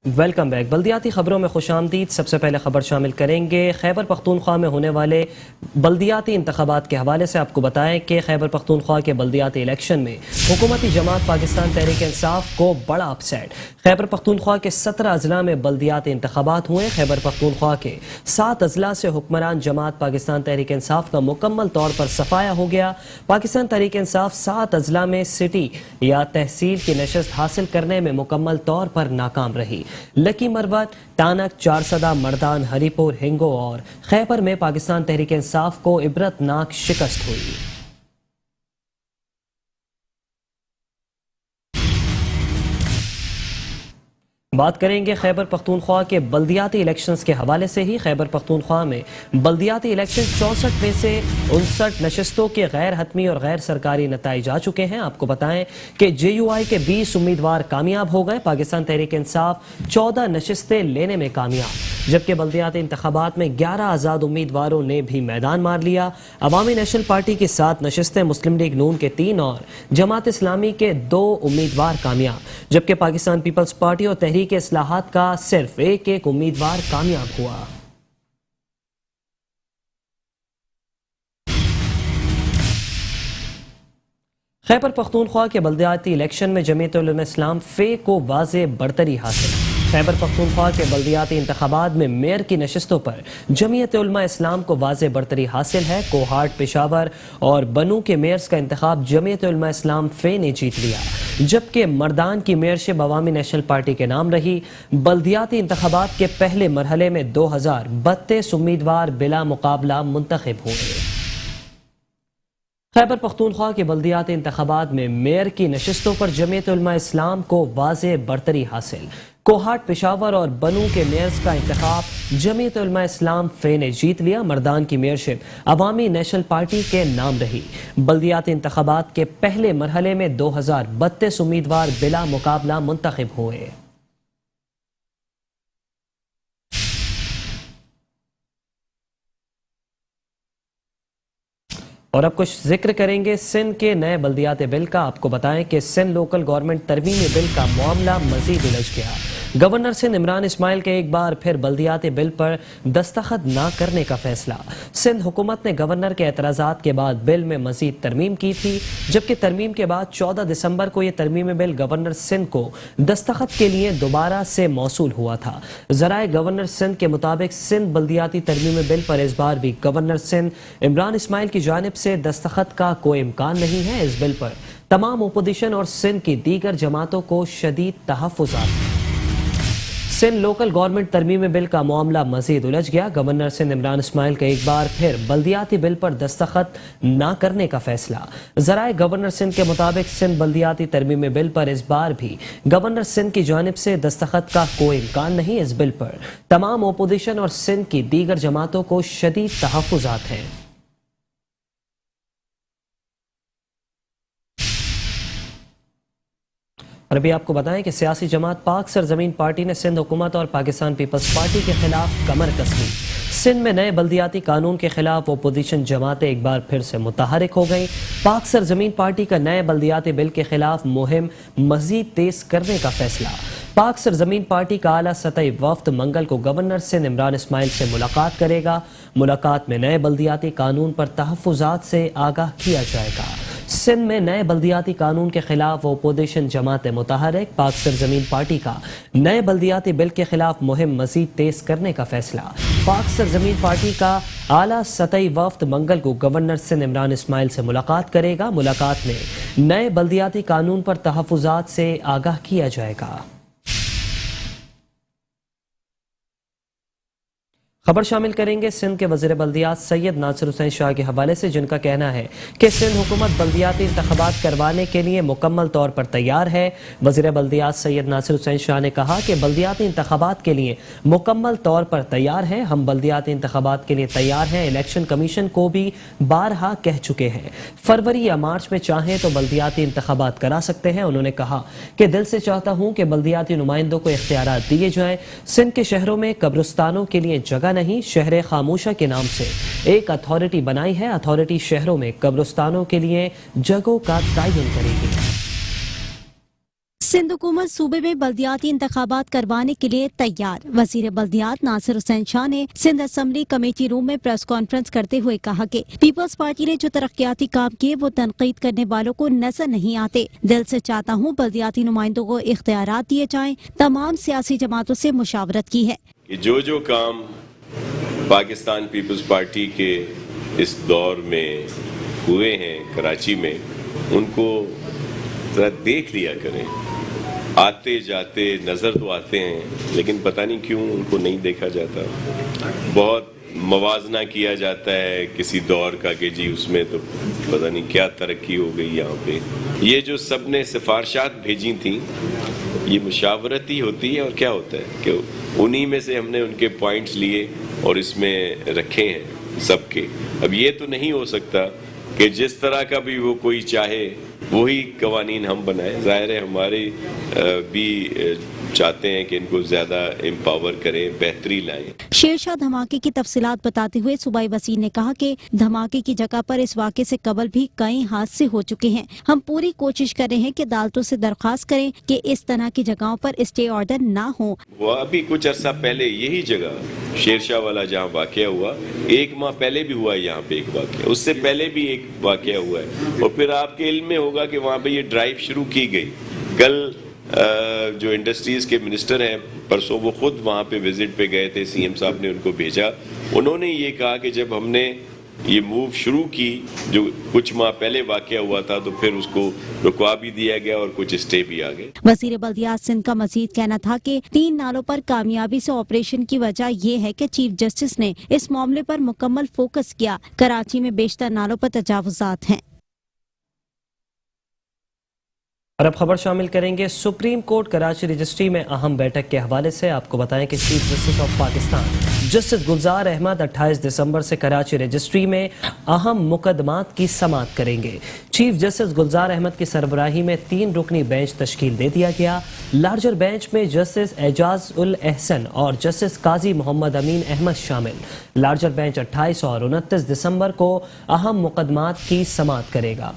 Welcome back. بلدیاتی خبروں میں خوش آمدید۔ سب سے پہلے خبر شامل کریں گے خیبر پختونخوا میں ہونے والے بلدیاتی انتخابات کے حوالے سے۔ آپ کو بتائیں کہ خیبر پختونخوا کے بلدیاتی الیکشن میں حکومتی جماعت پاکستان تحریک انصاف کو بڑا اپ سیٹ۔ خیبر پختونخوا کے 17 اضلاع میں بلدیاتی انتخابات ہوئے۔ خیبر پختونخوا کے 7 اضلاع سے حکمران جماعت پاکستان تحریک انصاف کا مکمل طور پر صفایا ہو گیا۔ پاکستان تحریک انصاف 7 اضلاع میں سٹی یا تحصیل کی نشست حاصل کرنے میں مکمل طور پر ناکام رہی۔ لکی مروت، ٹانک، چارسدہ، مردان، ہری پور، ہنگو اور خیبر میں پاکستان تحریک انصاف کو عبرتناک شکست ہوئی۔ بات کریں گے خیبر پختونخوا کے بلدیاتی الیکشنز کے حوالے سے ہی۔ خیبر پختونخوا میں بلدیاتی الیکشن 64 میں سے 59 نشستوں کے غیر حتمی اور غیر سرکاری نتائج آ چکے ہیں۔ آپ کو بتائیں کہ جے یو آئی کے 20 امیدوار کامیاب ہو گئے۔ پاکستان تحریک انصاف 14 نشستیں لینے میں کامیاب، جبکہ بلدیاتی انتخابات میں 11 آزاد امیدواروں نے بھی میدان مار لیا۔ عوامی نیشنل پارٹی کی 7 نشستیں، مسلم لیگ نون کے 3 اور جماعت اسلامی کے 2 امیدوار کامیاب، جبکہ پاکستان پیپلز پارٹی اور تحریک اصلاحات کا صرف ایک امیدوار کامیاب ہوا۔ خیبر پختونخوا کے بلدیاتی الیکشن میں جمعیت علماء اسلام فے کو واضح برتری حاصل۔ خیبر پختونخوا کے بلدیاتی انتخابات میں میئر کی نشستوں پر جمعیت علماء اسلام کو واضح برتری حاصل ہے۔ کوہاٹ، پشاور اور بنو کے میئرز کا انتخاب جمعیت علماء اسلام فے نے جیت لیا، جبکہ مردان کی میئرشپ عوامی نیشنل پارٹی کے نام رہی۔ بلدیاتی انتخابات کے پہلے مرحلے میں 2032 امیدوار بلا مقابلہ منتخب ہوئے۔ خیبر پختونخوا کے بلدیاتی انتخابات میں میئر کی نشستوں پر جمعیت علماء اسلام کو واضح برتری حاصل۔ کوہاٹ، پشاور اور بنو کے میئرز کا انتخاب جمعیت علماء اسلام فے نے جیت لیا۔ مردان کی میئرشپ عوامی نیشنل پارٹی کے نام رہی۔ بلدیاتی انتخابات کے پہلے مرحلے میں 2032 امیدوار بلا مقابلہ منتخب ہوئے۔ اور اب کچھ ذکر کریں گے سندھ کے نئے بلدیاتی بل کا۔ آپ کو بتائیں کہ سندھ لوکل گورنمنٹ ترمیمی بل کا معاملہ مزید الجھ گیا۔ گورنر سندھ عمران اسماعیل کے ایک بار پھر بلدیاتی بل پر دستخط نہ کرنے کا فیصلہ۔ سندھ حکومت نے گورنر کے اعتراضات کے بعد بل میں مزید ترمیم کی تھی، جبکہ ترمیم کے بعد 14 دسمبر کو یہ ترمیمی بل گورنر سندھ کو دستخط کے لیے دوبارہ سے موصول ہوا تھا۔ ذرائع گورنر سندھ کے مطابق سندھ بلدیاتی ترمیمی بل پر اس بار بھی گورنر سندھ عمران اسماعیل کی جانب سے دستخط کا کوئی امکان نہیں ہے۔ اس بل پر تمام اپوزیشن اور سندھ کی دیگر جماعتوں کو شدید تحفظات ہیں۔ سندھ لوکل گورنمنٹ ترمیمی بل کا معاملہ مزید الجھ گیا۔ گورنر سندھ عمران اسماعیل کا ایک بار پھر بلدیاتی بل پر دستخط نہ کرنے کا فیصلہ۔ ذرائع گورنر سندھ کے مطابق سندھ بلدیاتی ترمیمی بل پر اس بار بھی گورنر سندھ کی جانب سے دستخط کا کوئی امکان نہیں۔ اس بل پر تمام اپوزیشن اور سندھ کی دیگر جماعتوں کو شدید تحفظات ہیں۔ اور ابھی آپ کو بتائیں کہ سیاسی جماعت پاک سرزمین پارٹی نے سندھ حکومت اور پاکستان پیپلز پارٹی کے خلاف کمر کس لی۔ سندھ میں نئے بلدیاتی قانون کے خلاف اپوزیشن جماعتیں ایک بار پھر سے متحرک ہو گئیں۔ پاک سرزمین پارٹی کا نئے بلدیاتی بل کے خلاف مہم مزید تیز کرنے کا فیصلہ۔ پاک سرزمین پارٹی کا اعلیٰ سطحی وفد منگل کو گورنر سندھ عمران اسماعیل سے ملاقات کرے گا۔ ملاقات میں نئے بلدیاتی قانون پر تحفظات سے آگاہ کیا جائے گا۔ سندھ میں نئے بلدیاتی قانون کے خلاف اپوزیشن جماعتیں متحرک۔ پاک سرزمین پارٹی کا نئے بلدیاتی بل کے خلاف مہم مزید تیز کرنے کا فیصلہ۔ پاک سرزمین پارٹی کا اعلیٰ سطحی وفد منگل کو گورنر سندھ عمران اسماعیل سے ملاقات کرے گا۔ ملاقات میں نئے بلدیاتی قانون پر تحفظات سے آگاہ کیا جائے گا۔ خبر شامل کریں گے سندھ کے وزیر بلدیات سید ناصر حسین شاہ کے حوالے سے، جن کا کہنا ہے کہ سندھ حکومت بلدیاتی انتخابات کروانے کے لیے مکمل طور پر تیار ہے۔ وزیر بلدیات سید ناصر حسین شاہ نے کہا کہ بلدیاتی انتخابات کے لیے مکمل طور پر تیار ہیں۔ ہم بلدیاتی انتخابات کے لیے تیار ہیں۔ الیکشن کمیشن کو بھی بارہا کہہ چکے ہیں، فروری یا مارچ میں چاہیں تو بلدیاتی انتخابات کرا سکتے ہیں۔ انہوں نے کہا کہ دل سے چاہتا ہوں کہ بلدیاتی نمائندوں کو اختیارات دیے جائیں۔ سندھ کے شہروں میں قبرستانوں کے لیے جگہ نہیں، شہر خاموشہ کے نام سے ایک اتھارٹی بنائی ہے۔ اتھارٹی شہروں میں قبرستانوں کے لیے جگہوں کا تعین کرے گی۔ सिंध हुकूमत सूबे में बल्दियाती इंतखाबात करवाने के लिए तैयार। वजीर बल्दियात नासिर हुसैन शाह ने सिंध असम्बली कमेटी रूम में प्रेस कॉन्फ्रेंस करते हुए कहा कि पीपल्स पार्टी ने जो तरक्याती काम किए वो तनकीद करने वालों को नजर नहीं आते। दिल से चाहता हूँ बल्दियाती नुमाइंदों को इख्तियारात दिए जाएं। तमाम सियासी जमातों से मुशावरत की है कि जो काम पाकिस्तान पीपल्स पार्टी के इस दौर में हुए हैं कराची में, उनको जरा देख लिया करें। आते जाते नज़र तो आते हैं, लेकिन पता नहीं क्यों उनको नहीं देखा जाता। बहुत मवाजना किया जाता है किसी दौर का कि जी उसमें तो पता नहीं क्या तरक्की हो गई यहाँ पे। ये जो सब ने सिफारशात भेजी थी, ये मुशावरत ही होती है और क्या होता है कि उन्हीं में से हमने उनके पॉइंट्स लिए और इसमें रखे हैं सबके। अब ये तो नहीं हो सकता कि जिस तरह का भी वो कोई चाहे वही कवानीन हम बनाएं। ज़ाहिर है हमारे भी चाहते हैं कि इनको ज़्यादा एम्पावर करें, बेहतरी लाएं। शेरशाह धमाके की तफसीलात बताते हुए सूबाई वज़ीर ने कहा कि धमाके की जगह पर इस वाक़े से कबल भी कई हादसे हो चुके हैं। हम पूरी कोशिश कर रहे हैं कि अदालतों से दरख्वास्त करें कि इस तरह की जगहों पर स्टे ऑर्डर ना हो। वो अभी कुछ अरसा पहले यही जगह शेरशाह वाला जहाँ वाक़या हुआ, 1 माह पहले भी हुआ है यहाँ पे एक वाक़या, उससे पहले भी एक वाक़या हुआ है। और फिर आपके इल्म में होगा कि वहाँ पे ये ड्राइव शुरू की गई। कल जो इंडस्ट्रीज़ के मिनिस्टर हैं परसों वो खुद वहाँ पे विजिट पे गए थे, सीएम साहब ने उनको भेजा। उन्होंने ये कहा कि जब हमने ये मूव शुरू की, जो कुछ माह पहले वाक़या हुआ था, तो फिर उसको रुकवा भी दिया गया और कुछ स्टे भी आ गए। वज़ीर बल्दियात सिंध का मजीद कहना था कि 3 नालों पर कामयाबी से ऑपरेशन की वजह ये है कि चीफ जस्टिस ने इस मामले पर मुकम्मल फोकस किया। कराची में बेशतर नालों पर तजावुज़ात हैं। और अब खबर शामिल करेंगे सुप्रीम कोर्ट कराची रजिस्ट्री में अहम बैठक के हवाले से। आपको बताएं कि chief justice of Pakistan justice Gulzar Ahmed 28 दिसंबर से कराची रजिस्ट्री में अहम मुकदमात की समाअत करेंगे। चीफ जस्टिस गुलजार अहमद की सरबराही में 3 रुकनी बेंच तश्कील दे दिया गया। लार्जर बेंच में जस्टिस एजाज उल एहसन और जस्टिस काजी मोहम्मद अमीन अहमद शामिल। लार्जर बेंच 28 और 29 दिसंबर को अहम मुकदमात की समाअत करेगा।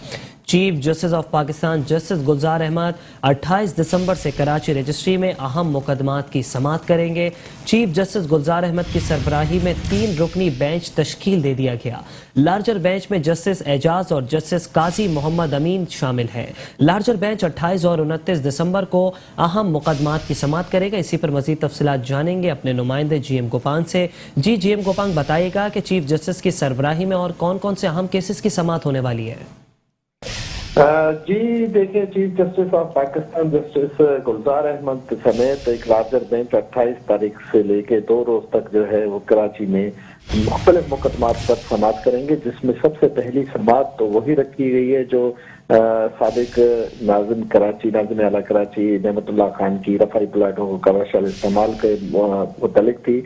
Chief justice of Pakistan justice Gulzar Ahmed 28 दिसंबर से कराची रजिस्ट्री में अहम मुकदमात की समाअत करेंगे। चीफ जस्टिस गुलजार अहमद की सरबराही में 3 रुकनी बेंच तश्कील दे दिया गया। लार्जर बेंच में जस्टिस एजाज और जस्टिस काजी मोहम्मद अमीन शामिल हैं। लार्जर बेंच 28 और 29 दिसंबर को अहम मुकदमात की समाअत करेगा। इसी पर मजीद तफसीलात जानेंगे अपने नुमाइंदे GM गोपांग से। जी GM गोपांग, बताइएगा कि चीफ जस्टिस की सरबराही में और कौन कौन से अहम केसेस की समाअत होने वाली है? जी देखिए, chief justice of Pakistan justice Gulzar Ahmed समेत एक लार्जर बेंच 28 तारीख से लेके 2 रोज तक जो है वो कराची में मुख्तलिफ मुकदमात पर समाअत करेंगे, जिसमें सबसे पहली समाअत तो वही रखी गई है जो साबिक नाज़िम कराची, नाज़िम आला कराची नेमतुल्लाह खान की रफाई प्लाटों को कमर्शियल इस्तेमाल के मुतल्लिक थी,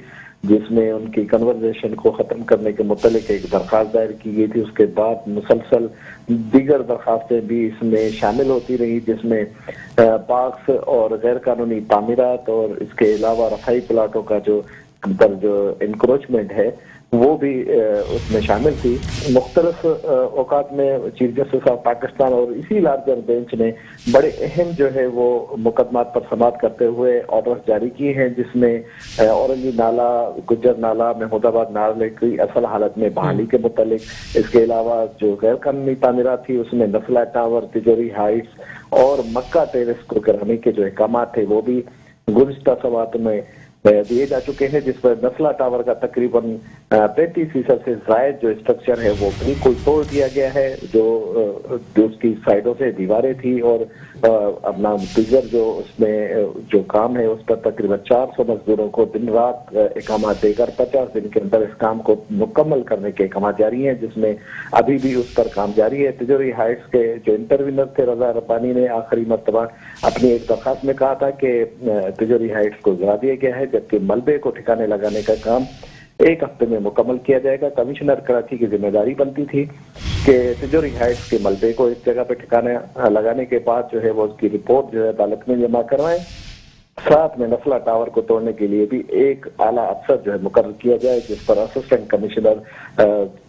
जिसमें उनकी कन्वर्जेशन को ख़त्म करने के मुतल्लिक एक दरख्वास्त दायर की गई थी। उसके बाद मुसलसल दीगर दरख्वास्तें भी इसमें शामिल होती रही, जिसमें पार्क्स और गैर कानूनी तामीरात और इसके अलावा रफाई प्लाटों का जो इंक्रोचमेंट है वो भी उसमें शामिल थी। मुख्तलिफ औकात में चीफ जस्टिस ऑफ पाकिस्तान और इसी लार्जर बेंच ने बड़े अहम जो है वो मुकदमात पर समाअत करते हुए ऑर्डर्स जारी किए हैं, जिसमें औरंगी नाला, गुज्जर नाला, महमूदाबाद नाले की असल हालत में बहाली के मुतालिक, इसके अलावा जो गैर कानूनी तामीरात थी उसमें नफला टावर, तिजोरी हाइट्स और मक्का टेरेस को गिराने के जो अहकाम थे वो भी गुज़िश्ता समाअत में दिए जा चुके हैं, जिस पर नफला टावर का तकरीबन 35% से जायद जो स्ट्रक्चर है वो बिल्कुल तोड़ दिया गया है। जो उसकी साइडों से दीवारें थी और अपना दीगर जो उसमें जो काम है उस पर तकरीबन 400 मजदूरों को दिन रात इकामा देकर 50 दिन के अंदर इस काम को मुकम्मल करने के इकामा जारी हैं, जिसमें अभी भी उस पर काम जारी है। तिजोरी हाइट्स के जो इंटरविनर थे रजा रब्बानी ने आखिरी मरतबा अपनी एक दरख्वास्त में कहा था कि तिजोरी हाइट्स को गिरा दिया गया है, जबकि मलबे को ठिकाने लगाने का काम 1 हफ्ते में मुकम्मल किया जाएगा। कमिश्नर कराची की जिम्मेदारी बनती थी कि तिजोरी हाइट्स के मलबे को इस जगह पे ठिकाने लगाने के बाद जो है वो उसकी रिपोर्ट जो है अदालत में जमा करवाएं। साथ में नफला टावर को तोड़ने के लिए भी एक आला अफसर जो है मुकर्रर किया जाए, जिस पर असिस्टेंट कमिश्नर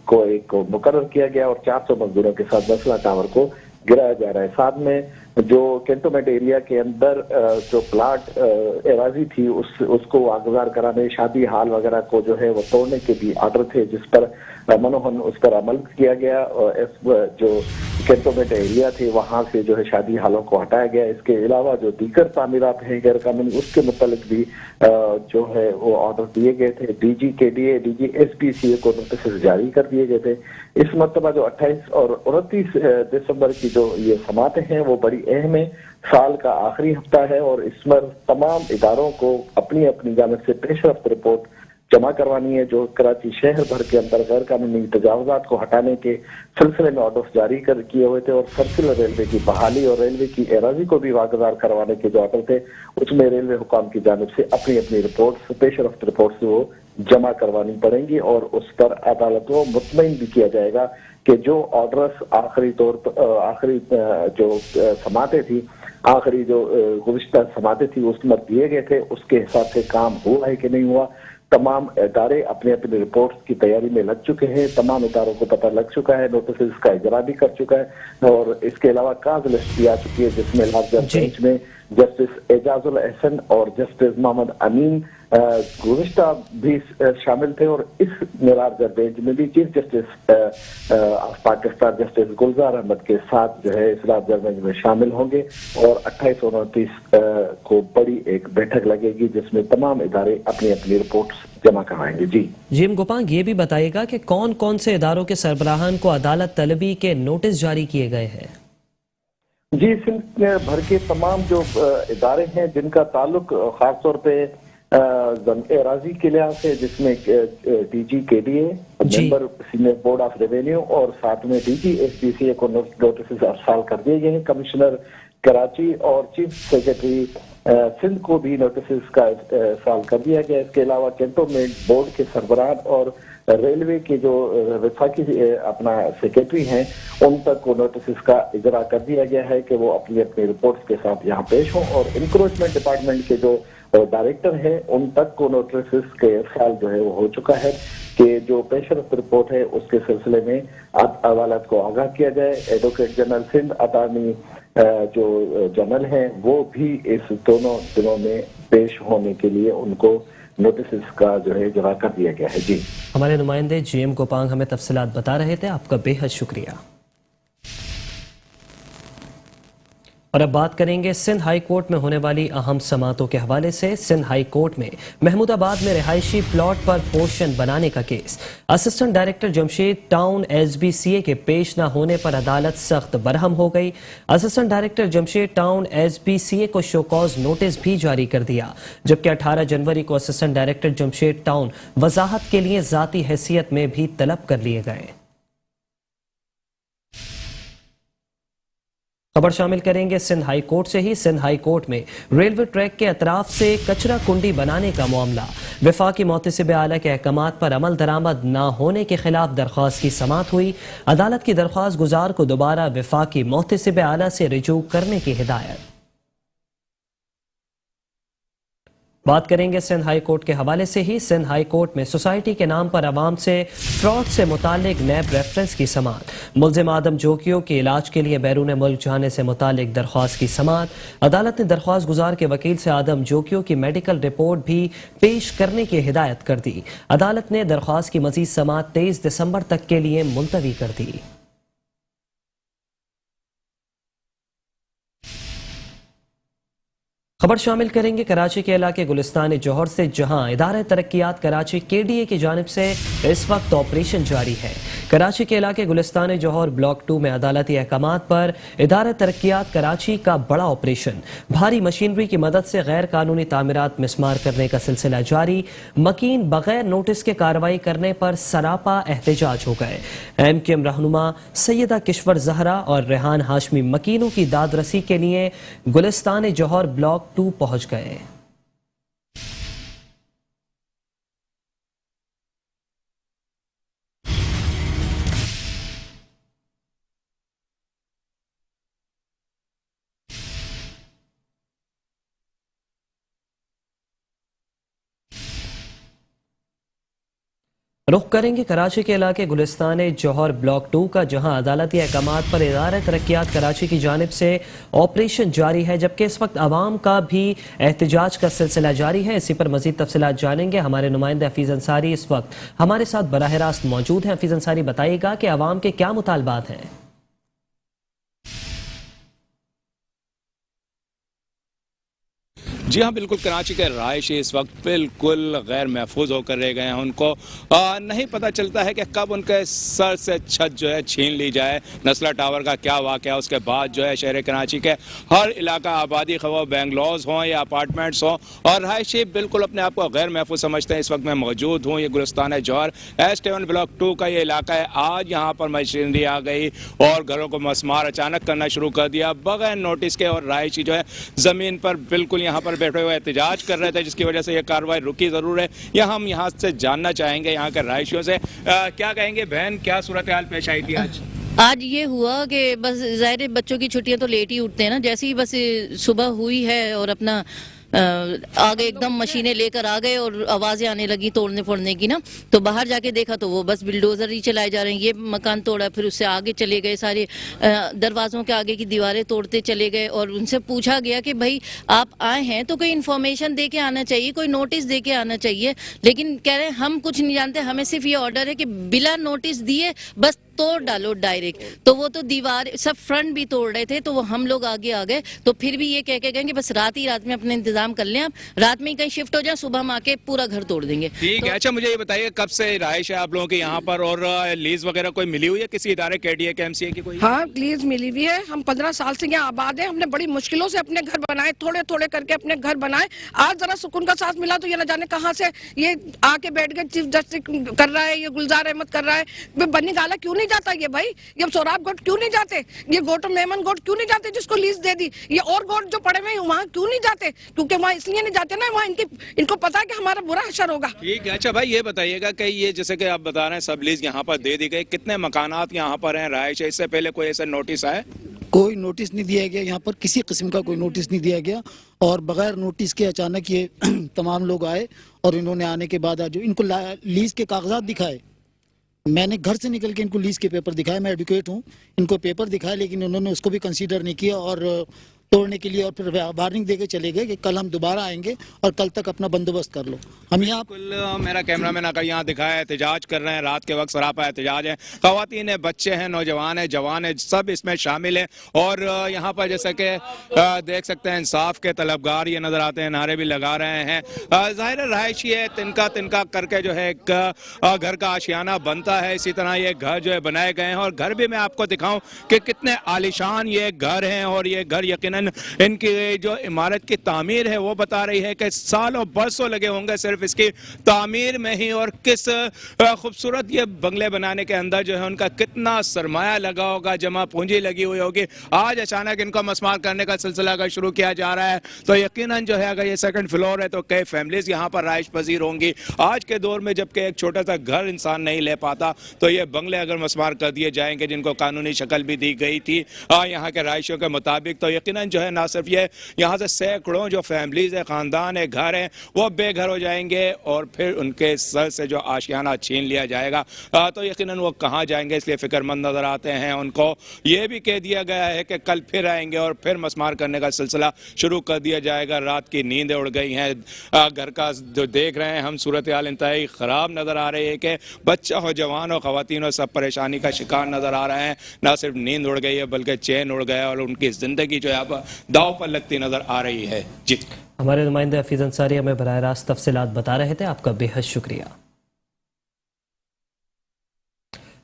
को एक मुकर्रर किया गया और 400 मजदूरों के साथ नफला टावर को गिराया जा रहा है। साथ में जो कैंटोनमेंट एरिया के अंदर जो प्लाट एराजी थी उसको वागुजार कराने, शादी हाल वगैरह को जो है वो तोड़ने के भी ऑर्डर थे, जिस पर मनोहन उस पर अमल किया गया और जो कैंटोनमेंट एरिया थे वहां से जो है शादी हालों को हटाया गया। इसके अलावा जो दीगर तामीरात हैं गैर कानूनी, उसके मुतालिक भी जो है वो ऑर्डर दिए गए थे। डीजी केडीए, डीजी एसपीसीए को नोटिस जारी कर दिए गए थे। इस मरतबा जो 28 और 29 दिसंबर की जो ये समातें हैं वो बड़ी अहम है। साल का आखिरी हफ्ता है और इसमें तमाम इदारों को अपनी अपनी जानिब से पेशरफ्त रिपोर्ट जमा करवानी है, जो कराची शहर भर के अंदर गैर कानूनी तजावुजात को हटाने के सिलसिले में ऑर्डर्स जारी किए हुए थे और सर्कुलर रेलवे की बहाली और रेलवे की एराजी को भी वागुजार करवाने के जो ऑर्डर थे उसमें रेलवे हुकाम की जानिब से अपनी अपनी रिपोर्ट, पेशरफ्त रिपोर्ट वो जमा करवानी पड़ेंगी और उस पर अदालत को मुतमईन भी किया जाएगा कि जो ऑर्डर्स आखिरी तौर पर आखिरी जो समातें थी, आखिरी जो गुज़िश्ता समातें थी उसमें दिए गए थे, उसके हिसाब से काम हुआ है कि नहीं हुआ। तमाम इदारे अपने अपने रिपोर्ट्स की तैयारी में लग चुके हैं, तमाम इदारों को पता लग चुका है, नोटिस का इजरा भी कर चुका है और इसके अलावा काज लिस्ट भी आ चुकी है जिसमें लार्जर बेंच में जस्टिस एजाजुल एहसन और जस्टिस मोहम्मद अमीन गुज़िश्ता भी शामिल थे और इस लार्जर बेंच में भी chief justice of Pakistan justice Gulzar Ahmed के साथ जो है इस लार्जर बेंच में शामिल होंगे और 28 और 29 को बड़ी एक बैठक लगेगी जिसमें तमाम इदारे अपनी अपनी रिपोर्ट्स जमा करवाएंगे। जी जीएम गोपांग, ये भी बताइएगा कि कौन कौन से इदारों के सरबराहान को अदालत तलबी के नोटिस जारी किए गए हैं? जी, सिंध भर के तमाम जो इदारे हैं जिनका ताल्लुक खास तौर पे एराजी के लिहाज से, जिसमें DG KDA, member senior board of revenue और साथ में डीजी एसपीसीए को नोटिस अरसाल कर दिए गए हैं। कमिश्नर कराची और चीफ सेक्रेटरी सिंध को भी नोटिस का अरसाल कर दिया गया। इसके अलावा कैंटोनमेंट बोर्ड के सरबराह और रेलवे के जो वफाकी अपना सेक्रेटरी हैं उन तक को नोटिस का इजरा कर दिया गया है कि वो अपनी अपनी रिपोर्ट्स के साथ यहाँ पेश हों और इंक्रोचमेंट डिपार्टमेंट के जो डायरेक्टर हैं उन तक को नोटिस के इरसाल जो है वो हो चुका है कि जो पेशरफ्त रिपोर्ट है उसके सिलसिले में अदालत को आगाह किया जाए। एडवोकेट जनरल सिंध, अटार्नी जो जनरल हैं वो भी इस दोनों दिनों में पेश होने के लिए उनको नोटिस का जो है इजरा कर दिया गया है। जी, हमारे नुमाइंदे जीएम गोपांग हमें तफसीलात बता रहे थे, आपका बेहद शुक्रिया। और अब बात करेंगे सिंध हाई कोर्ट में होने वाली अहम समातों के हवाले से। सिंध हाई कोर्ट में महमूदाबाद में रिहायशी प्लॉट पर पोर्शन बनाने का case, assistant director Jamshed town SBCA के पेश न होने पर अदालत सख्त बरहम हो गई। असिस्टेंट डायरेक्टर जमशेद टाउन एसबीसीए को शोकॉज नोटिस भी जारी कर दिया, जबकि 18 जनवरी को असिस्टेंट डायरेक्टर जमशेद टाउन वजाहत के लिए जाती हैसियत में भी तलब कर लिए गए। खबर शामिल करेंगे सिंध हाई कोर्ट से ही। सिंध हाई कोर्ट में रेलवे ट्रैक के अतराफ से कचरा कुंडी बनाने का मामला, वफाकी मोहतसिब आला के अहकामात पर अमल दरामद न होने के खिलाफ दरख्वास्त की समाअत हुई। अदालत की दरख्वास्त गुजार को दोबारा वफाकी मोहतसिब आला से रिजू करने की हिदायत। बात करेंगे सिंध हाई कोर्ट के हवाले से ही। सिंध हाई कोर्ट में सोसाइटी के नाम पर अवाम से फ्रॉड से मुतालिक नैब रेफरेंस की समाअत, मुल्जिम आदम जोकियों के इलाज के लिए बैरून मुल्क जाने से मुतालिक दरख्वास्त की समाअत। अदालत ने दरख्वास्त गुजार के वकील से आदम जोकियों की मेडिकल रिपोर्ट भी पेश करने की हिदायत कर दी। अदालत ने दरख्वास्त की मजीद समाअत 23 दिसंबर तक के लिए मुलतवी कर दी। खबर शामिल करेंगे कराची के इलाके गुलिस्तान जौहर से, जहां इदारा तरक्कियात कराची केडीए की जानिब से इस वक्त ऑपरेशन जारी है। कराची के इलाके गुलिस्तान जौहर ब्लॉक 2 में अदालती अहकामात पर इदारा तरक्कियात कराची का बड़ा ऑपरेशन, भारी मशीनरी की मदद से गैर कानूनी तामीरात मिसमार करने का सिलसिला जारी। मकीन बगैर नोटिस के कार्रवाई करने पर सरापा एहतजाज हो गए। एमकेएम रहनुमा सैयदा किश्वर जहरा और रेहान हाशमी मकीनों की दादरसी के लिए गुलिस्तान जौहर ब्लॉक 2 पहुंच गए। रुख करेंगे कराची के इलाके गुलिस्तान जौहर ब्लॉक 2 का, जहां अदालती अहकामात पर इदारे तरक्यात कराची की जानिब से ऑपरेशन जारी है, जबकि इस वक्त आवाम का भी एहतजाज का सिलसिला जारी है। इसी पर मजीद तफसीलात जानेंगे। हमारे नुमाइंदे हफीज अंसारी इस वक्त हमारे साथ बराह रास्त मौजूद हैं। हफीज अंसारी, बताइएगा कि आवाम के क्या मुतालबात हैं? जी हाँ, बिल्कुल। कराची के रहायशी इस वक्त बिल्कुल गैर महफूज होकर रह गए हैं। उनको नहीं पता चलता है कि कब उनके सर से छत जो है छीन ली जाए। नस्ला टावर का क्या वाक़या, उसके बाद जो है शहर कराची के हर इलाका आबादी, खवा बेंगलोज हों या अपार्टमेंट्स हों, और रहायशी बिल्कुल अपने आप को गैर महफूज समझते हैं। इस वक्त मैं मौजूद हूँ, ये गुलिस्तान जौहर S7 ब्लॉक 2 का ये इलाका है। आज यहाँ पर मशीनरी आ गई और घरों को मसमार अचानक करना शुरू कर दिया बगैर नोटिस के, और रहायशी जो है ज़मीन पर बिल्कुल यहाँ पर बैठे हुए एहतजाज कर रहे थे, जिसकी वजह से ये कार्रवाई रुकी ज़रूर है। यह हम यहाँ से जानना चाहेंगे यहाँ के रहायशियों से। क्या कहेंगे बहन, क्या सूरत हाल पेश आई थी आज? आज ये हुआ कि बस ज़ाहिर बच्चों की छुट्टियां तो लेट ही उठते हैं ना, जैसे ही बस सुबह हुई है और अपना आगे एकदम मशीनें लेकर आ गए और आवाज़ें आने लगी तोड़ने फोड़ने की ना, तो बाहर जाके देखा तो वो बस बिल्डोज़र ही चलाए जा रहे हैं। ये मकान तोड़ा, फिर उससे आगे चले गए, सारे दरवाज़ों के आगे की दीवारें तोड़ते चले गए। और उनसे पूछा गया कि भाई आप आए हैं तो कोई इन्फॉर्मेशन दे के आना चाहिए, कोई नोटिस दे के आना चाहिए, लेकिन कह रहे हैं हम कुछ नहीं जानते, हमें सिर्फ ये ऑर्डर है कि बिला नोटिस दिए बस तोड़ डालो डायरेक्ट। तो वो तो दीवार सब फ्रंट भी तोड़ रहे थे, तो वो हम लोग आगे आ गए। तो फिर भी ये कह के गए कि बस रात में अपने इंतजाम कर लें, आप रात में ही कहीं शिफ्ट हो जाए, सुबह हम आके पूरा घर तोड़ देंगे। ठीक है। अच्छा, मुझे ये बताइए कब से रहायश है आप लोगों के यहाँ पर, और लीज वगैरह कोई मिली हुई है किसी इदारे KDA के MCA की कोई? हाँ, लीज मिली हुई है। हम 15 साल से यहाँ आबाद हैं। हमने बड़ी मुश्किलों से अपने घर बनाए, थोड़े थोड़े करके अपने घर बनाए। आज जरा सुकून का सांस मिला तो ये न जाने कहाँ से ये आके बैठ गए। चीफ जस्टिस कर रहा है, ये गुलजार अहमद कर रहा है। बन्नी गाला क्यों नहीं जाता ये भाई? ये सोराब गोट क्यों नहीं जाते? ये गोट मेमन गोट क्यों नहीं जाते जिसको लीज दे दी? ये और गोट जो पड़े हुए हैं वहाँ क्यों नहीं जाते? क्योंकि वहाँ इसलिए नहीं जाते ना, वहाँ इनको पता है कि हमारा बुरा हशर होगा। ठीक है। अच्छा भाई, ये बताइएगा कि ये जैसे कि आप बता रहे हैं सब लीज यहाँ पर दे दी गई, कितने मकानात यहाँ पर हैं रहायश? इससे पहले कोई ऐसा नोटिस आया? कोई नोटिस नहीं दिया गया यहाँ पर, किसी किस्म का कोई नोटिस नहीं दिया गया। और बगैर नोटिस के अचानक ये तमाम लोग आए, और इन्होंने आने के बाद जो इनको लीज के कागजात दिखाए, मैंने घर से निकल के इनको लीज के पेपर दिखाए, मैं एडवोकेट हूँ, इनको पेपर दिखाए, लेकिन उन्होंने उसको भी कंसीडर नहीं किया और तोड़ने के लिए, और फिर वार्निंग देके चले गए कि कल हम दोबारा आएंगे और कल तक अपना बंदोबस्त कर लो। हम यहाँ मेरा कैमरामैन आकर यहाँ दिखाया एहतजाज कर रहे हैं, रात के वक्त सरापा एहतजाज है। खवातीन है, बच्चे हैं, नौजवान है, जवान है, सब इसमें शामिल हैं। और यहाँ पर जैसे कि देख सकते हैं इंसाफ के तलबगार ये नजर आते हैं, नारे भी लगा रहे हैं। जाहिर रहायशी है, तिनका तिनका करके जो है एक घर का आशियाना बनता है, इसी तरह ये घर जो है बनाए गए हैं। और घर भी मैं आपको दिखाऊं कि कितने आलिशान ये घर हैं, और ये घर यकीनन इनकी जो इमारत की तामीर है वो बता रही है कि सालों बरसों लगे होंगे सिर्फ इसकी तामीर में ही, और किस खूबसूरत ये बंगले बनाने के अंदर जो है उनका कितना सरमाया लगा होगा, जमा पूंजी लगी हुई होगी। आज अचानक इनको मसमार करने का सिलसिला अगर शुरू किया जा रहा है तो यकीनन जो है अगर ये सेकंड फ्लोर है तो कई फैमिलीज यहाँ पर राइश पजीर होंगी। आज के दौर में जबकि एक छोटा सा घर इंसान नहीं ले पाता, तो ये बंगले अगर मसमार कर दिए जाएंगे जिनको कानूनी शक्ल भी दी गई थी यहाँ के राइशियों के मुताबिक, तो यकीनन जो है ना सिर्फ ये यहाँ से सैकड़ों जो फैमिलीज है, खानदान है, घर है, वो बेघर हो जाएंगे, और फिर उनके सर से जो आशियाना छीन लिया जाएगा तो यकीनन वो कहाँ जाएंगे, इसलिए फिक्रमंद नजर आते हैं। उनको ये भी कह दिया गया है कि कल फिर आएंगे और फिर मसमार करने का सिलसिला शुरू कर दिया जाएगा। रात की नींदें उड़ गई हैं। घर का जो देख रहे हैं हम सूरत हाल इंतहाई ख़राब नज़र आ रही है कि बच्चा हो, जवान हो, ख़वातीन हो, सब परेशानी का शिकार नज़र आ रहे हैं। ना सिर्फ नींद उड़ गई है बल्कि चैन उड़ गया, और उनकी ज़िंदगी जो है अब दाव पर लगती नजर आ रही है। जी, हमारे नुमाइंदे हफीज अंसारी हमें बराह रास्त तफसीलात बता रहे थे, आपका बेहद शुक्रिया।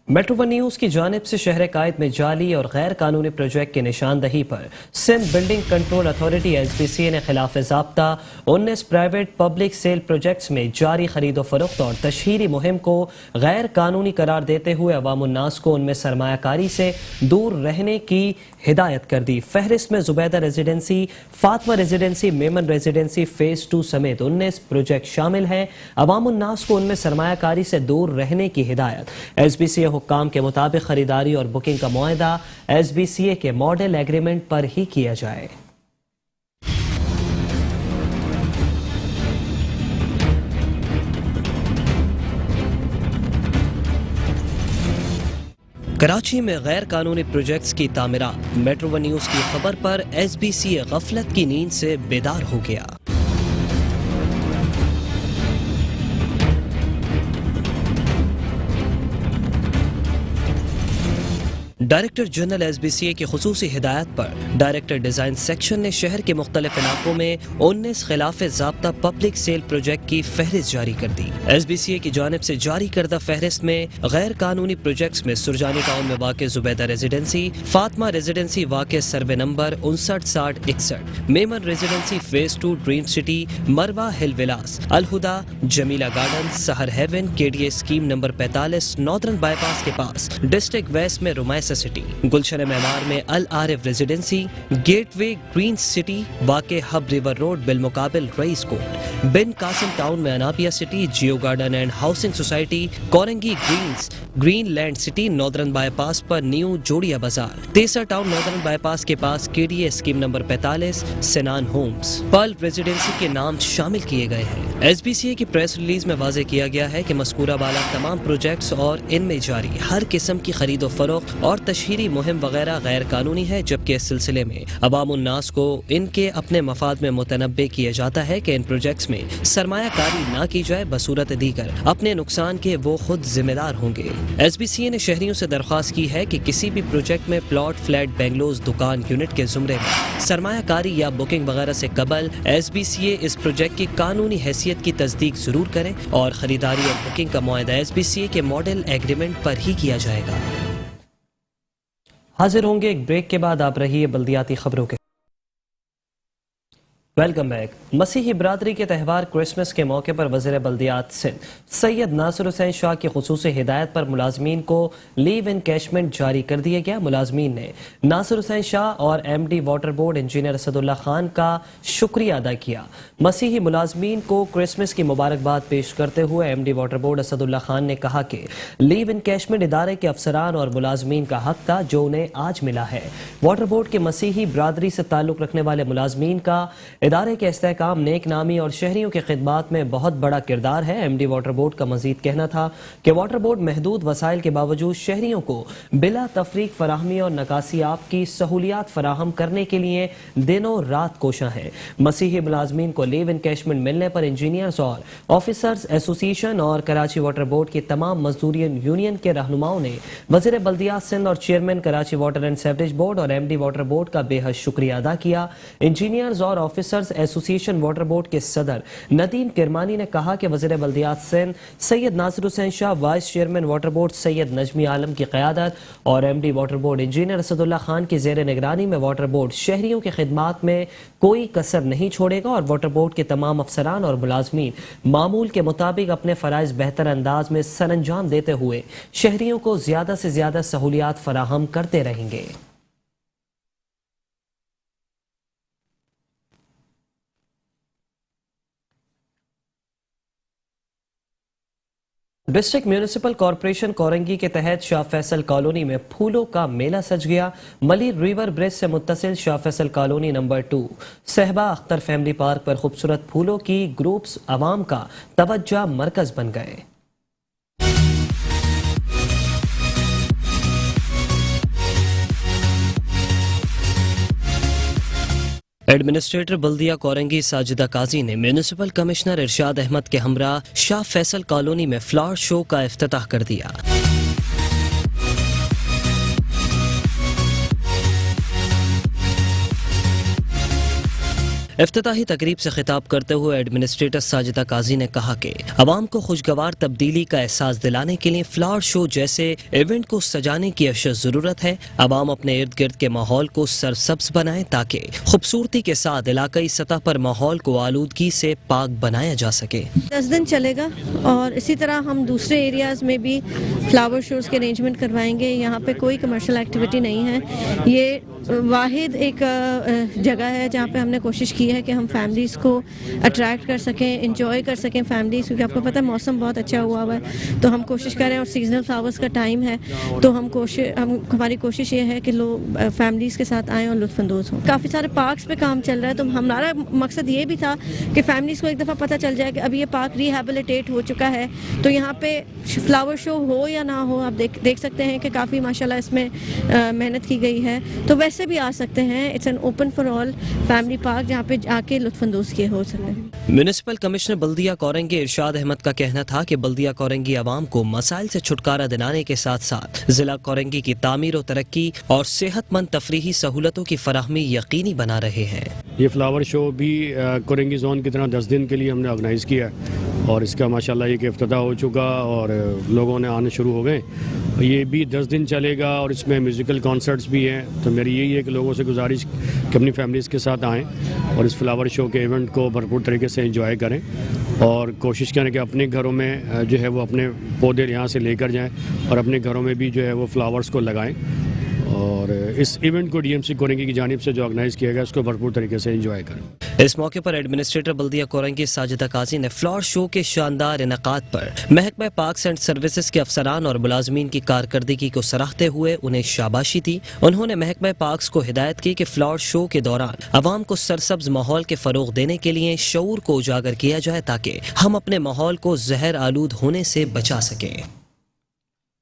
मेट्रो वन न्यूज की जानिब से शहर कायद में जाली और गैर कानूनी प्रोजेक्ट की निशानदही पर Sindh Building Control Authority SBCA ने खिलाफ ज़ाब्ता 19 प्राइवेट पब्लिक सेल प्रोजेक्ट्स में जारी खरीदो फरोख्त और तशहीरी मुहिम को गैर कानूनी करार देते हुए अवामुन्नास को उनमें सरमायाकारी से दूर रहने की हिदायत कर दी। फहरिस्त में Zubaida Residency, Fatima Residency, Memon Residency phase 2 समेत 19 प्रोजेक्ट शामिल हैं। अवामुन्नास को उनमें सरमायाकारी से दूर रहने की हिदायत। SBCA हुक्काम के मुताबिक खरीदारी और बुकिंग का मुआहदा SBCA के मॉडल एग्रीमेंट पर ही किया जाए। کراچی میں غیر قانونی پروجیکٹس کی تعمیرات، میٹرو ون نیوز کی خبر پر ایس بی سی غفلت کی نیند سے بیدار ہو گیا۔ Director general S B C A کی خصوصی ہدایت پر ڈائریکٹر ڈیزائن سیکشن نے شہر کے مختلف علاقوں میں 19 خلاف ضابطہ پبلک سیل پروجیکٹ کی فہرست جاری کر دی۔ ایس بی سی اے کی جانب سے جاری کردہ فہرست میں غیر قانونی پروجیکٹس میں سرجانی ٹاؤن میں واقع زبیدہ ریزیڈنسی، فاطمہ ریزیڈنسی واقع survey number 596061، Memon residency phase 2 dream city, Marwah hill villas, Al-Huda, Jamila garden, Sehar haven, K D A scheme number 45 northern bypass کے پاس، ڈسٹرکٹ ویسٹ میں رمائسہ سٹی، گلشن معمار میں Al-Arif residency, gateway green city واقع ہب ریور روڈ بالمقابل Raees Kot, Bin Qasim town میں Anapia city, Geo garden and housing society, Korangi greens, green land city, northern bypass پر new Jodia بازار، Taiser town northern bypass کے پاس K D A scheme number 45 Sinan homes, pearl residency کے نام شامل کیے گئے ہیں۔ ایس بی سی اے کی پریس ریلیز میں واضح کیا گیا ہے کہ مذکورہ بالا تمام پروجیکٹس اور ان میں جاری ہر قسم کی خرید و فروخت اور تشہیری مہم وغیرہ غیر قانونی ہے، جبکہ اس سلسلے میں عوام الناس کو ان کے اپنے مفاد میں متنبع کیا جاتا ہے کہ ان پروجیکٹس میں سرمایہ کاری نہ کی جائے، بصورت دیگر اپنے نقصان کے وہ خود ذمہ دار ہوں گے۔ ایس بی سی اے نے شہریوں سے درخواست کی ہے کہ کسی بھی پروجیکٹ میں پلاٹ، فلیٹ، بنگلوز، دکان، یونٹ کے زمرے میں سرمایہ کاری یا بکنگ وغیرہ سے قبل ایس بی سی اے اس پروجیکٹ کی قانونی حیثیت کی تصدیق ضرور کریں اور خریداری اور بکنگ کا معاہدہ ایس بی سی اے کے ماڈل ایگریمنٹ پر ہی کیا جائے گا۔ حاضر ہوں گے ایک بریک کے بعد، آپ رہیے بلدیاتی خبروں کے۔ Welcome back. مسیحی برادری کے تہوار کرسمس کے موقع پر وزیر بلدیات سندھ سید ناصر حسین شاہ کی خصوصی ہدایت پر ملازمین کو لیو انکیشمنٹ جاری کر دیا گیا۔ ملازمین نے ناصر حسین شاہ اور M D water board engineer Asadullah Khan کا شکریہ ادا کیا۔ مسیحی ملازمین کو کرسمس کی مبارکباد پیش کرتے ہوئے M D water board Asadullah Khan نے کہا کہ لیو انکیشمنٹ ادارے کے افسران اور ملازمین کا حق تھا جو انہیں آج ملا ہے۔ واٹر بورڈ کے مسیحی برادری سے تعلق رکھنے والے ملازمین کا ادارے کے استحکام، نیک نامی اور شہریوں کی خدمات میں بہت بڑا کردار ہے۔ ایم ڈی واٹر بورڈ کا مزید کہنا تھا کہ واٹر بورڈ محدود وسائل کے باوجود شہریوں کو بلا تفریق فراہمی اور نکاسی آب کی سہولیات فراہم کرنے کے لیے دنوں رات کوشاں ہے۔ مسیحی ملازمین کو لیو انکیشمنٹ ملنے پر انجینئرز اور آفیسرز ایسوسی ایشن اور کراچی واٹر بورڈ کی تمام مزدور یونین کے رہنماؤں نے وزیر بلدیات سندھ اور chairman Karachi water and sewerage board اور ایم ڈی واٹر بورڈ کا بے حد شکریہ ادا کیا۔ انجینئرز اور آفیسرز ایسوسی ایشن واٹر بورڈ کے صدر ندیم کرمانی نے کہا کہ وزیر بلدیات Sindh Syed Nasir Hussain Shah, vice chairman water board Syed Najmi Alam کی قیادت اور M D water board engineer Asadullah Khan کی زیر نگرانی میں واٹر بورڈ شہریوں کی خدمات میں کوئی کسر نہیں چھوڑے گا اور واٹر بورڈ کے تمام افسران اور ملازمین معمول کے مطابق اپنے فرائض بہتر انداز میں سر انجام دیتے ہوئے شہریوں کو زیادہ سے زیادہ سہولیات فراہم کرتے رہیں گے۔ ڈسٹرکٹ میونسپل کارپوریشن کورنگی کے تحت شاہ فیصل کالونی میں پھولوں کا میلہ سج گیا۔ ملی ریور برج سے متصل Shah Faisal colony number 2 Sehba Akhtar family park پر خوبصورت پھولوں کی گروپس عوام کا توجہ مرکز بن گئے۔ ایڈمنسٹریٹر بلدیہ کورنگی ساجدہ قاضی نے میونسپل کمشنر ارشاد احمد کے ہمراہ شاہ فیصل کالونی میں فلاور شو کا افتتاح کر دیا۔ افتتاحی تقریب سے خطاب کرتے ہوئے ایڈمنسٹریٹر ساجدہ قاضی نے کہا کہ عوام کو خوشگوار تبدیلی کا احساس دلانے کے لیے فلاور شو جیسے ایونٹ کو سجانے کی اشد ضرورت ہے۔ عوام اپنے ارد گرد کے ماحول کو سرسبز بنائیں تاکہ خوبصورتی کے ساتھ علاقائی سطح پر ماحول کو آلودگی سے پاک بنایا جا سکے۔ 10 دن چلے گا اور اسی طرح ہم دوسرے ایریاز میں بھی فلاور شوز کے ارینجمنٹ کروائیں گے۔ یہاں پہ کوئی کمرشل ایکٹیویٹی نہیں ہے، یہ वाहिद एक जगह है जहाँ पे हमने कोशिश की है कि हम फैमिलीज़ को अट्रैक्ट कर सकें, इंजॉय कर सकें फैमिलीज़, क्योंकि आपको पता है मौसम बहुत अच्छा हुआ है, तो हम कोशिश करें, और सीजनल फ्लावर्स का टाइम है, तो हमारी कोशिश ये है कि लोग फैमिलीज़ के साथ आएँ और लुत्फ़अंदोज़ हों। काफ़ी सारे पार्क्स पे काम चल रहा है, तो हमारा मकसद ये भी था कि फैमिलीज़ को एक दफ़ा पता चल जाए कि अभी ये पार्क रिहैबिलिटेट हो चुका है, तो यहाँ पे फ्लावर शो हो या ना हो, आप देख सकते हैं कि काफ़ी माशाल्लाह इसमें मेहनत की गई है, तो वैसे भी आ सकते हैं। It's an open for all family park जहाँ पे आके लुत्फ़अंदोज़ किए हो सकते हैं। म्युनिसिपल कमिश्नर बल्दिया कोरंगी इरशाद अहमद का कहना था कि बल्दिया कोरंगी आवाम को मसाइल से छुटकारा दिलाने के साथ साथ जिला कोरंगी की तामीर और तरक्की और सेहतमंद तफरीही सहूलतों की फराहमी यकीनी बना रहे हैं। ये फ्लावर शो भी कोरंगी जोन की तरह 10 दिन के लिए हमने ऑर्गेनाइज़ किया है और इसका माशाल्लाह एक इफ्तिताह हो चुका और लोगों ने आने शुरू हो गए। ये भी 10 दिन चलेगा और इसमें म्यूज़िकल कॉन्सर्ट्स भी हैं, तो मेरी यही है कि लोगों से गुजारिश कि अपनी फैमिलीज़ के साथ आएँ और इस फ्लावर शो के इवेंट को भरपूर तरीके से एंजॉय करें और कोशिश करें कि अपने घरों में जो है वो अपने पौधे यहाँ से लेकर जाएं और अपने घरों में भी जो है वो फ्लावर्स को लगाएं और इस इवेंट को डीएमसी कोरंगी की जानिब से जो ऑर्गेनाइज़ किया गया उसको भरपूर तरीके से एंजॉय करें। इस मौके पर एडमिनिस्ट्रेटर बल्दिया कोरंगी साजिदा काजी ने फ्लावर शो के शानदार इनकाद पर महकमा पार्क्स एंड सर्विसेज के अफसरान और मुलाजमीन की कारकर्दगी को सराहते हुए उन्हें शाबाशी दी। उन्होंने महकमा पार्क्स को हिदायत की कि फ्लावर शो के दौरान आवाम को सरसब्ज माहौल के फरोग देने के लिए शऊर को उजागर किया जाए ताकि हम अपने माहौल को जहर आलूद होने से बचा सकें।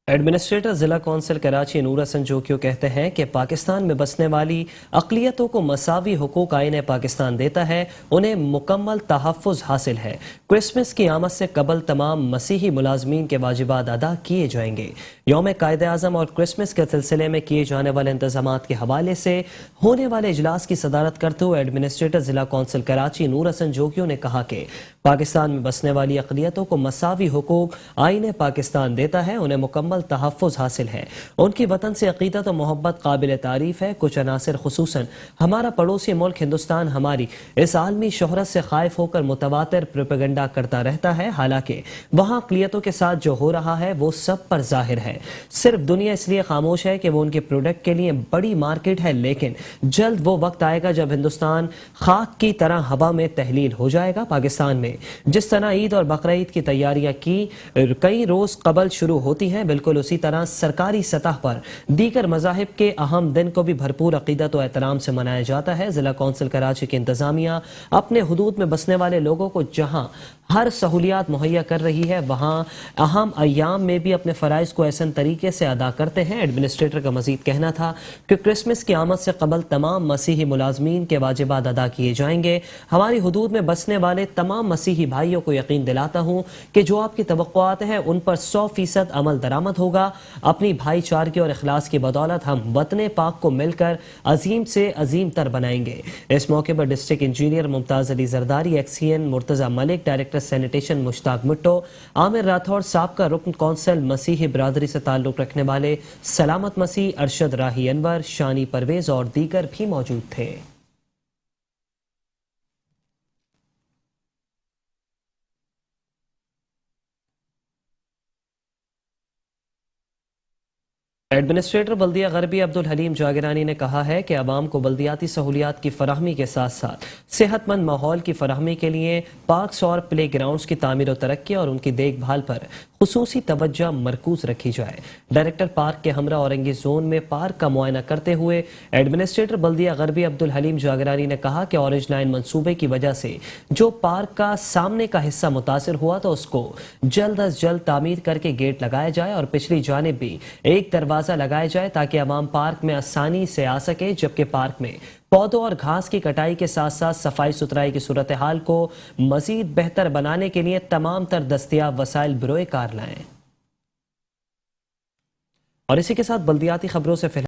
एडमिनिस्ट्रेटर जिला कौंसिल कराची नूर हसन जोकियो कहते हैं कि पाकिस्तान में बसने वाली अक़लियतों को मसावी हुकूक आईन पाकिस्तान देता है, उन्हें मुकम्मल तहफ़्फ़ुज़ हासिल है। क्रिसमस की आमद से कबल तमाम मसीही मुलाजमीन के वाजिबात अदा किए जाएंगे। यौम कायदे आज़म और क्रिसमस के सिलसिले में किए जाने वाले इंतजामात के हवाले से होने वाले इजलास की सदारत करते हुए एडमिनिस्ट्रेटर जिला कौंसिल कराची नूर हसन जोकियो ने कहा कि पाकिस्तान में बसने वाली अक़लियतों को मसावी हुकूक आईन पाकिस्तान देता है, उन्हें मुकम्मल तहफ़्फ़ुज़ हासिल है। उनकी वतन से अक़ीदत और मोहब्बत काबिल तारीफ़ है। कुछ अनासर खुसूसन हमारा पड़ोसी मुल्क हिंदुस्तान हमारी इस आलमी शोहरत से खाइफ होकर मुतवातिर प्रोपेगेंडा करता रहता है, हालांकि वहाँ अक़लियतों के साथ जो हो रहा है वो सब पर जाहिर है। सिर्फ दुनिया इसलिए खामोश है कि वो उनके प्रोडक्ट के लिए बड़ी मार्केट है, लेकिन जल्द वो वक्त आएगा जब हिंदुस्तान खाक की तरह हवा में तहलील हो जाएगा। पाकिस्तान में जिस तरह ईद और बकरीद की तैयारियां की कई रोज कबल शुरू होती हैं, बिल्कुल उसी तरह सरकारी सतह पर दीगर मज़ाहिब के अहम दिन को भी भरपूर अक़ीदत और एहतराम से मनाया जाता है। जिला कौंसिल कराची की इंतजामिया अपने हुदूद में बसने वाले लोगों को जहां हर सहूलियात मुहैया कर रही है, वहाँ अहम अय्याम में भी अपने फ़राइज़ को ऐसे तरीके से अदा करते हैं। एडमिनिस्ट्रेटर का मज़ीद कहना था कि क्रिसमस की आमद से कबल तमाम मसीही मुलाजमीन के वाजिबात अदा किए जाएंगे। हमारी हुदूद में बसने वाले तमाम मसीही भाइयों को यकीन दिलाता हूँ कि जो आपकी तवक्कुआत हैं उन पर 100% अमल दरामद होगा। अपनी भाईचारगी और इखलास की बदौलत हम वतन पाक को मिलकर अजीम से अजीम तर बनाएंगे। इस मौके पर district engineer Mumtaz Ali Zardari, XEN Murtaza Malik, director sanitation Mushtaq Mutto, Aamir Rathore, साबका रुकन कौंसिल मसीही बिरादरी से ताल्लुक़ रखने वाले सलामत मसीह, अरशद राही अनवर, शानी परवेज़ और दीगर भी मौजूद थे। एडमिनिस्ट्रेटर बल्दिया गरबी अब्दुल हलीम जागरानी ने कहा है कि अवाम को बल्दियाती सहूलियात की फराहमी के साथ साथ सेहतमंद माहौल की फराहमी के लिए पार्क्स और प्ले ग्राउंड्स की तामीर और तरक्की और उनकी देखभाल पर खुसूसी तवज्जो मरकूज रखी जाए। डायरेक्टर पार्क के हमरा औरंगी जोन में पार्क का मुआयना करते हुए एडमिनिस्ट्रेटर बल्दिया गरबी अब्दुल हलीम जागरानी ने कहा कि ऑरेंज लाइन मंसूबे की वजह से जो पार्क का सामने का हिस्सा मुतासिर हुआ तो उसको जल्द अज जल्द तामीर करके गेट लगाया जाए और पिछली जानिब भी एक दरवाजा लगाया जाए ताकि अवाम पार्क में आसानी से आ सके, जबकि पार्क में पौधों और घास की कटाई के साथ साथ सफाई सुथराई की सूरत हाल को मजीद बेहतर बनाने के लिए तमाम तर दस्तियाब वसाइल बरोए कार लाएं। और इसी के साथ बल्दियाती खबरों से